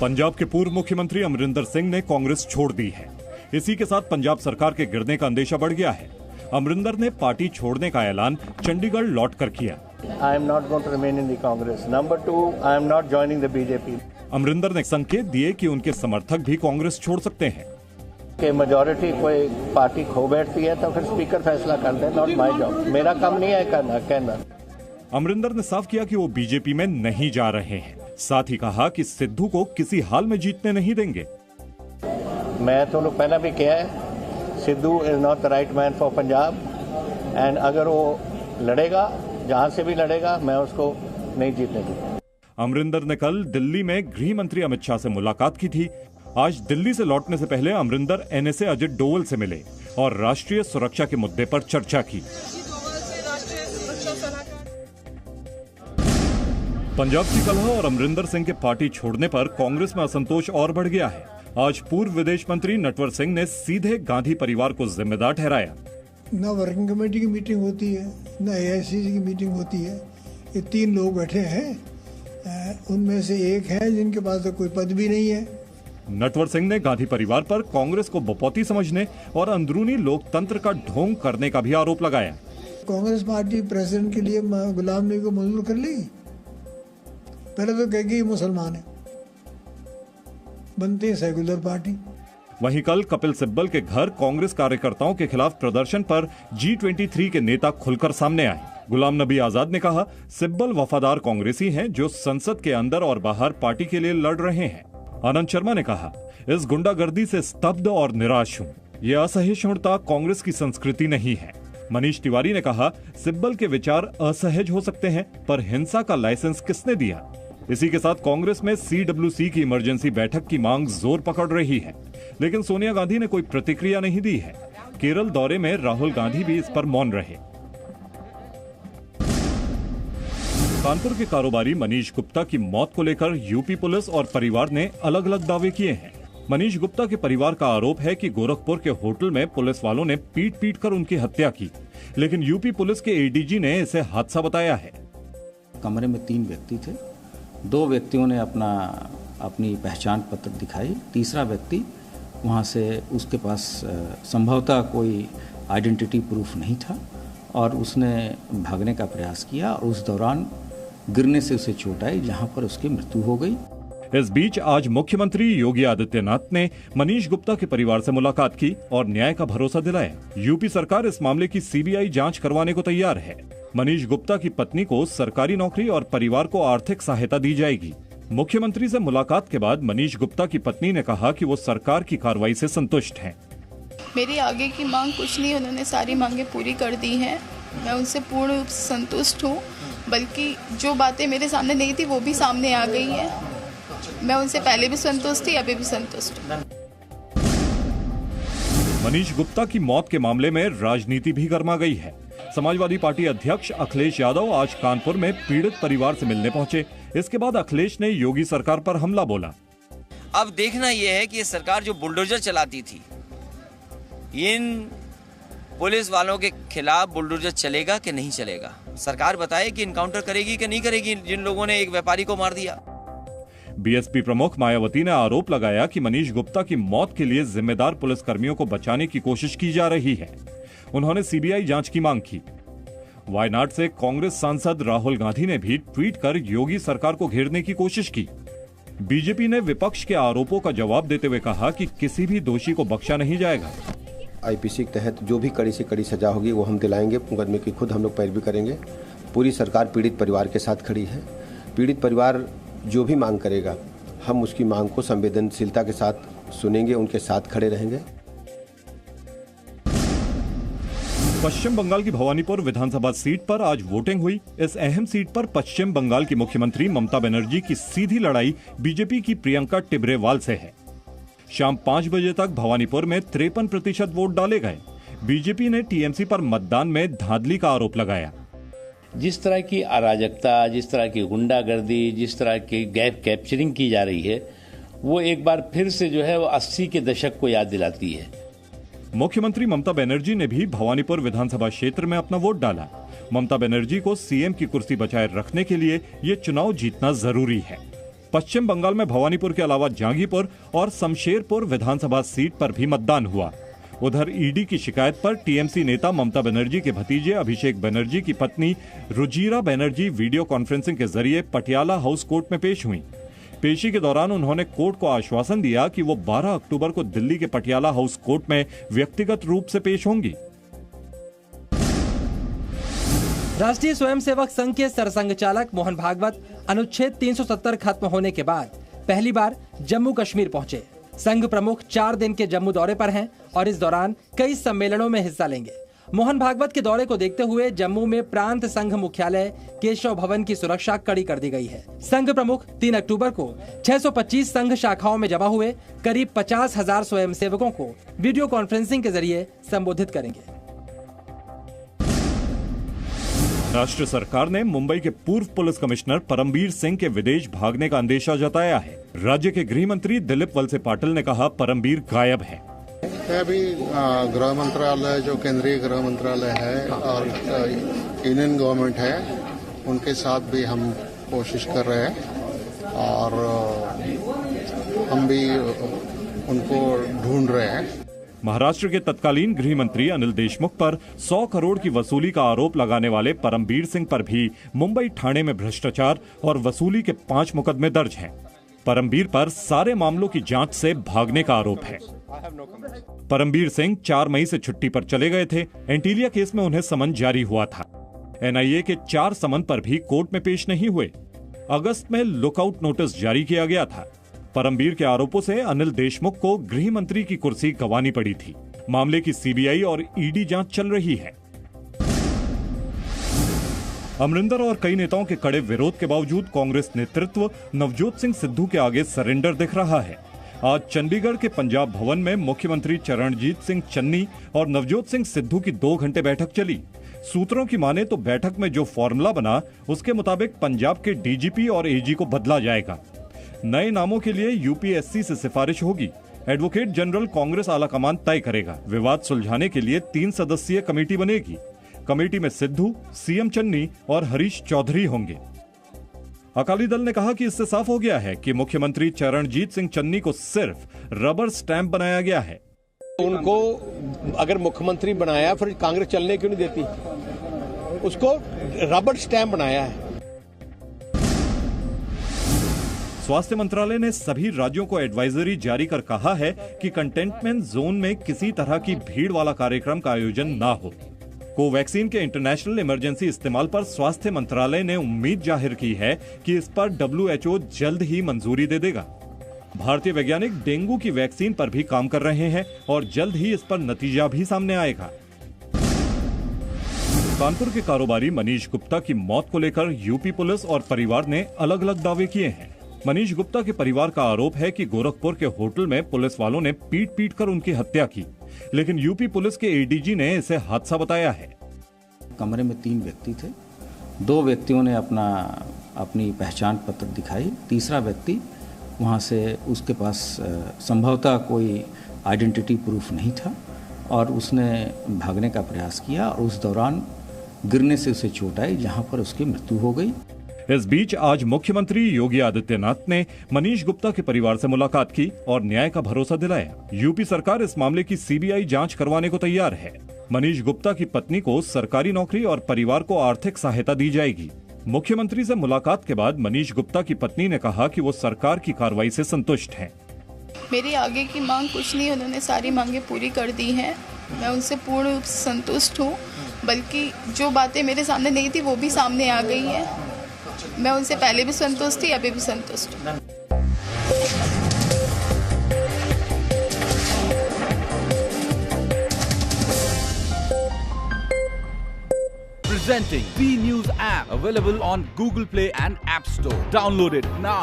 पंजाब के पूर्व मुख्यमंत्री अमरिंदर सिंह ने कांग्रेस छोड़ दी है। इसी के साथ पंजाब सरकार के गिरने का अंदेशा बढ़ गया है। अमरिंदर ने पार्टी छोड़ने का ऐलान चंडीगढ़ लौटकर किया। I am not going to remain in the Congress. Number two, I am not joining the BJP. Amarinder ने संकेत दिए कि उनके समर्थक भी कांग्रेस छोड़ सकते हैं। कि मेजॉरिटी कोई पार्टी खो बैठती है तो फिर स्पीकर फैसला कर दे, नॉट माय जॉब। मेरा काम नहीं है कहना। अमरिंदर ने साफ किया कि वो बीजेपी में नहीं जा रहे हैं। साथ ही कहा कि सिद्धू को किसी हाल में जीतने नहीं देंगे। मैं तो पहले भी कहा है, Sidhu is not the right man for Punjab and अगर वो लड़ेगा, जहां से भी लड़ेगा, मैं उसको नहीं जीतने दूंगा। अमरिंदर ने कल दिल्ली में गृह मंत्री अमित शाह से मुलाकात की थी। आज दिल्ली से लौटने से पहले अमरिंदर एनएसए अजित डोवल से मिले और राष्ट्रीय सुरक्षा के मुद्दे पर चर्चा की। पंजाब की कलह और अमरिंदर सिंह के पार्टी छोड़ने पर कांग्रेस में असंतोष और बढ़ गया है। आज पूर्व विदेश मंत्री नटवर सिंह ने सीधे गांधी परिवार को जिम्मेदार ठहराया। न वर्किंग कमेटी की मीटिंग होती है, न एआईसीसी की मीटिंग होती है। ये तीन लोग बैठे हैं, उनमें से एक है जिनके पास तो कोई पद भी नहीं है। नटवर सिंह ने गांधी परिवार पर कांग्रेस को बपौती समझने और अंदरूनी लोकतंत्र का ढोंग करने का भी आरोप लगाया। कांग्रेस पार्टी प्रेसिडेंट के लिए गुलाम नबी को मंजूर कर लेगी? पहले तो कहेगी मुसलमान है, बनते हैं सेक्युलर पार्टी। वहीं कल कपिल सिब्बल के घर कांग्रेस कार्यकर्ताओं के खिलाफ प्रदर्शन पर G23 के नेता खुलकर सामने आए। गुलाम नबी आजाद ने कहा, सिब्बल वफादार कांग्रेसी हैं जो संसद के अंदर और बाहर पार्टी के लिए लड़ रहे हैं। आनंद शर्मा ने कहा, इस गुंडागर्दी से स्तब्ध और निराश हूं। यह असहिष्णुता कांग्रेस की संस्कृति नहीं है। मनीष तिवारी ने कहा, सिब्बल के विचार असहज हो सकते हैं, पर हिंसा का लाइसेंस किसने दिया? इसी के साथ कांग्रेस में CWC की इमरजेंसी बैठक की मांग जोर पकड़ रही है, लेकिन सोनिया गांधी ने कोई प्रतिक्रिया नहीं दी है। केरल दौरे में राहुल गांधी भी इस पर मौन रहे। कानपुर के कारोबारी मनीष गुप्ता की मौत को लेकर यूपी पुलिस और परिवार ने अलग अलग दावे किए हैं। मनीष गुप्ता के परिवार का आरोप है कि गोरखपुर के होटल में पुलिस वालों ने पीट कर उनकी हत्या की, लेकिन यूपी पुलिस के एडीजी ने इसे हादसा बताया है। कमरे में 3 व्यक्ति थे। 2 व्यक्तियों ने अपनी पहचान पत्र दिखाई। तीसरा व्यक्ति वहां से, उसके पास संभवतः कोई आइडेंटिटी प्रूफ नहीं था और उसने भागने का प्रयास किया और उस दौरान गिरने से उसे चोट आई, जहां पर उसकी मृत्यु हो गई। इस बीच आज मुख्यमंत्री योगी आदित्यनाथ ने मनीष गुप्ता के परिवार से मुलाकात की और न्याय का भरोसा दिलाया। यूपी सरकार इस मामले की सीबीआई जांच करवाने को तैयार है। मनीष गुप्ता की पत्नी को सरकारी नौकरी और परिवार को आर्थिक सहायता दी जाएगी। मुख्यमंत्री से मुलाकात के बाद मनीष गुप्ता की पत्नी ने कहा कि वो सरकार की कार्रवाई से संतुष्ट हैं। मेरी आगे की मांग कुछ नहीं, उन्होंने सारी मांगे पूरी कर दी हैं। मैं उनसे पूर्ण रूप से संतुष्ट हूँ, बल्कि जो बातें मेरे सामने नहीं थी वो भी सामने आ गई हैं। मैं उनसे पहले भी संतुष्ट थी, अभी भी संतुष्ट हूँ। मनीष गुप्ता की मौत के मामले में राजनीति भी गर्मा गई है। समाजवादी पार्टी अध्यक्ष अखिलेश यादव आज कानपुर में पीड़ित परिवार से मिलने पहुंचे। इसके बाद अखिलेश ने योगी सरकार पर हमला बोला। अब देखना यह है कि ये सरकार जो बुलडोजर चलाती थी, इन पुलिस वालों के खिलाफ बुलडोजर चलेगा कि नहीं चलेगा। सरकार बताए कि इनकाउंटर करेगी कि नहीं करेगी जिन लोगों ने एक व्यापारी को मार दिया। बीएसपी प्रमुख मायावती ने आरोप लगाया कि मनीष गुप्ता की मौत के लिए जिम्मेदार पुलिसकर्मियों को बचाने की कोशिश की जा रही है। उन्होंने सीबीआई जांच की मांग की। वायनाड से कांग्रेस सांसद राहुल गांधी ने भी ट्वीट कर योगी सरकार को घेरने की कोशिश की। बीजेपी ने विपक्ष के आरोपों का जवाब देते हुए कहा कि किसी भी दोषी को बख्शा नहीं जाएगा। आईपीसी के तहत जो भी कड़ी से कड़ी सजा होगी वो हम दिलाएंगे। मुकदमे की खुद हम लोग पैरवी करेंगे। पूरी सरकार पीड़ित परिवार के साथ खड़ी है। पीड़ित परिवार जो भी मांग करेगा, हम उसकी मांग को संवेदनशीलता के साथ सुनेंगे, उनके साथ खड़े रहेंगे। पश्चिम बंगाल की भवानीपुर विधानसभा सीट पर आज वोटिंग हुई। इस अहम सीट पर पश्चिम बंगाल की मुख्यमंत्री ममता बनर्जी की सीधी लड़ाई बीजेपी की प्रियंका टिब्रेवाल से है। शाम 5 बजे तक भवानीपुर में 53% वोट डाले गए। बीजेपी ने टीएमसी पर मतदान में धांधली का आरोप लगाया। जिस तरह की अराजकता, जिस तरह की गुंडागर्दी, जिस तरह की गैप कैप्चरिंग की जा रही है, वो एक बार फिर से जो है वो 80 के दशक को याद दिलाती है। मुख्यमंत्री ममता बनर्जी ने भी भवानीपुर विधानसभा क्षेत्र में अपना वोट डाला। ममता बनर्जी को सीएम की कुर्सी बचाए रखने के लिए ये चुनाव जीतना जरूरी है। पश्चिम बंगाल में भवानीपुर के अलावा जांगीपुर और शमशेरपुर विधानसभा सीट पर भी मतदान हुआ। उधर ईडी की शिकायत पर टीएमसी नेता ममता बनर्जी के भतीजे अभिषेक बनर्जी की पत्नी रुजिरा बनर्जी वीडियो कॉन्फ्रेंसिंग के जरिए पटियाला हाउस कोर्ट में पेश हुई। पेशी के दौरान उन्होंने कोर्ट को आश्वासन दिया कि वो 12 अक्टूबर को दिल्ली के पटियाला हाउस कोर्ट में व्यक्तिगत रूप से पेश होंगी। राष्ट्रीय स्वयंसेवक संघ के सरसंघ चालक मोहन भागवत अनुच्छेद 370 खत्म होने के बाद पहली बार जम्मू कश्मीर पहुंचे। संघ प्रमुख 4 दिन के जम्मू दौरे पर हैं और इस दौरान कई सम्मेलनों में हिस्सा लेंगे। मोहन भागवत के दौरे को देखते हुए जम्मू में प्रांत संघ मुख्यालय केशव भवन की सुरक्षा कड़ी कर दी गई है। संघ प्रमुख 3 अक्टूबर को 625 संघ शाखाओं में जमा हुए करीब 50,000 स्वयंसेवकों को वीडियो कॉन्फ्रेंसिंग के जरिए संबोधित करेंगे। राष्ट्र सरकार ने मुंबई के पूर्व पुलिस कमिश्नर परमबीर सिंह के विदेश भागने का अंदेशा जताया है। राज्य के गृह मंत्री दिलीप वलसे पाटिल ने कहा, परमबीर गायब है। अभी गृह मंत्रालय जो केंद्रीय गृह मंत्रालय है और यूनियन गवर्नमेंट है, उनके साथ भी हम कोशिश कर रहे हैं और हम भी उनको ढूंढ रहे हैं। महाराष्ट्र के तत्कालीन गृह मंत्री अनिल देशमुख पर 100 करोड़ की वसूली का आरोप लगाने वाले परमबीर सिंह पर भी मुंबई थाने में भ्रष्टाचार और वसूली के 5 मुकदमे दर्ज हैं। परमबीर पर सारे मामलों की जांच से भागने का आरोप है। परमबीर सिंह 4 मई से छुट्टी पर चले गए थे। एंटीलिया केस में उन्हें समन जारी हुआ था। एनआईए के 4 समन पर भी कोर्ट में पेश नहीं हुए। अगस्त में लुकआउट नोटिस जारी किया गया था। परमबीर के आरोपों से अनिल देशमुख को गृह मंत्री की कुर्सी गंवानी पड़ी थी। मामले की सीबीआई और ईडी जांच चल रही है। अमरिंदर और कई नेताओं के कड़े विरोध के बावजूद कांग्रेस नेतृत्व नवजोत सिंह सिद्धू के आगे सरेंडर दिख रहा है। आज चंडीगढ़ के पंजाब भवन में मुख्यमंत्री चरणजीत सिंह चन्नी और नवजोत सिंह सिद्धू की 2 घंटे बैठक चली। सूत्रों की माने तो बैठक में जो फॉर्मूला बना उसके मुताबिक पंजाब के डीजीपी और एजी को बदला जाएगा। नए नामों के लिए यूपीएससी से सिफारिश होगी। एडवोकेट जनरल कांग्रेस आलाकमान तय करेगा। विवाद सुलझाने के लिए 3 सदस्यीय कमेटी बनेगी। कमेटी में सिद्धू, सीएम चन्नी और हरीश चौधरी होंगे। अकाली दल ने कहा कि इससे साफ हो गया है कि मुख्यमंत्री चरणजीत सिंह चन्नी को सिर्फ रबर स्टैंप बनाया गया है। उनको अगर मुख्यमंत्री बनाया फिर कांग्रेस चलने क्यों नहीं देती? उसको रबर स्टैंप बनाया है। स्वास्थ्य मंत्रालय ने सभी राज्यों को एडवाइजरी जारी कर कहा है कि कंटेनमेंट जोन में किसी तरह की भीड़ वाला कार्यक्रम का आयोजन ना हो। कोवैक्सीन के इंटरनेशनल इमरजेंसी इस्तेमाल पर स्वास्थ्य मंत्रालय ने उम्मीद जाहिर की है कि इस पर WHO जल्द ही मंजूरी दे देगा। भारतीय वैज्ञानिक डेंगू की वैक्सीन पर भी काम कर रहे हैं और जल्द ही इस पर नतीजा भी सामने आएगा। कानपुर के कारोबारी मनीष गुप्ता की मौत को लेकर यूपी पुलिस और परिवार ने अलग अलग दावे किए हैं। मनीष गुप्ता के परिवार का आरोप है कि गोरखपुर के होटल में पुलिस वालों ने पीट कर उनकी हत्या की, लेकिन यूपी पुलिस के एडीजी ने इसे हादसा बताया है। कमरे में 3 व्यक्ति थे। 2 व्यक्तियों ने अपनी पहचान पत्र दिखाई। तीसरा व्यक्ति वहां से उसके पास संभवतः कोई आइडेंटिटी प्रूफ नहीं था और उसने भागने का प्रयास किया और उस दौरान गिरने से उसे चोट आई, जहां पर उसकी मृत्यु हो गई। इस बीच आज मुख्यमंत्री योगी आदित्यनाथ ने मनीष गुप्ता के परिवार से मुलाकात की और न्याय का भरोसा दिलाया। यूपी सरकार इस मामले की सीबीआई जांच करवाने को तैयार है। मनीष गुप्ता की पत्नी को सरकारी नौकरी और परिवार को आर्थिक सहायता दी जाएगी। मुख्यमंत्री से मुलाकात के बाद मनीष गुप्ता की पत्नी ने कहा कि वो सरकार की कार्रवाई से संतुष्ट हैं। मेरी आगे की मांग कुछ नहीं, उन्होंने सारी मांगे पूरी कर दी हैं। मैं उनसे पूर्ण रूप से संतुष्ट हूँ, बल्कि जो बातें मेरे सामने नहीं थी वो भी सामने आ गई हैं। मैं उनसे पहले भी संतुष्ट थी, अभी भी संतुष्ट हूँ। Presenting B News app, available on Google Play and App Store. Download it now.